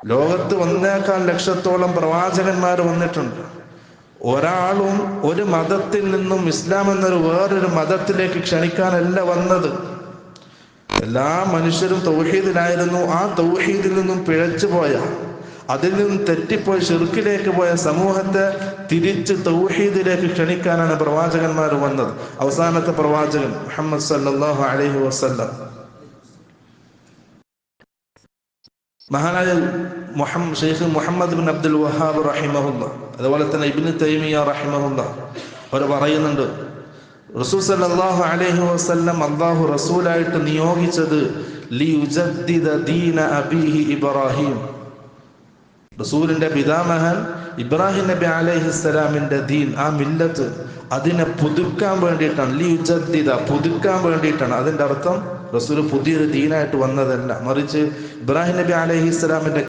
ലോകത്ത് 1.25 ലക്ഷത്തോളം പ്രവാചകന്മാർ വന്നിട്ടുണ്ട്. ഒരാളും ഒരു മതത്തിൽ നിന്നും ഇസ്ലാം എന്നൊരു വേറൊരു മതത്തിലേക്ക് ക്ഷണിക്കാനല്ല വന്നത്. എല്ലാ മനുഷ്യരും തൗഹീദിലായിരുന്നു. ആ തൗഹീദിൽ നിന്നും പിഴച്ചു പോയ, അതിൽ നിന്നും തെറ്റിപ്പോയി ശിർക്കിലേക്ക് പോയ സമൂഹത്തെ തിരിച്ച് തൗഹീദിലേക്ക് ക്ഷണിക്കാനാണ് പ്രവാചകന്മാർ വന്നത്. അവസാനത്തെ പ്രവാചകൻ മുഹമ്മദ് സല്ലല്ലാഹു അലൈഹി വസല്ലം, മഹാനായ ഷെയ്ഖ് മുഹമ്മദ് ബിൻ അബ്ദുൽ വഹാബ് റഹിമഹുല്ലാ, അതുപോലെ തന്നെ ഇബ്നു തൈമിയ്യ റഹിമഹുല്ലാ, അവർ പറയുന്നുണ്ട്, റസൂൽ സല്ലല്ലാഹു അലൈഹി വസല്ലം അല്ലാഹു റസൂലായിട്ട് നിയോഗിച്ചത് ലിയുജദ്ദിദ ദീന അബീഹി ഇബ്രാഹിം, റസൂലിന്റെ പിതാമഹൻ ഇബ്രാഹിം നബി അലൈഹിസ്സലാമിന്റെ ദീൻ, ആ മില്ലത്ത്, അതിനെ പുതുക്കാൻ വേണ്ടിയിട്ടാണ്. ലിയുജദ്ദിദ, പുതുക്കാൻ വേണ്ടിയിട്ടാണ്. അതിന്റെ അർത്ഥം റസൂൽ പുതിയൊരു ദീനായിട്ട് വന്നതല്ല, മറിച്ച് ഇബ്രാഹിം നബി അലൈഹിസ്സലാമിന്റെ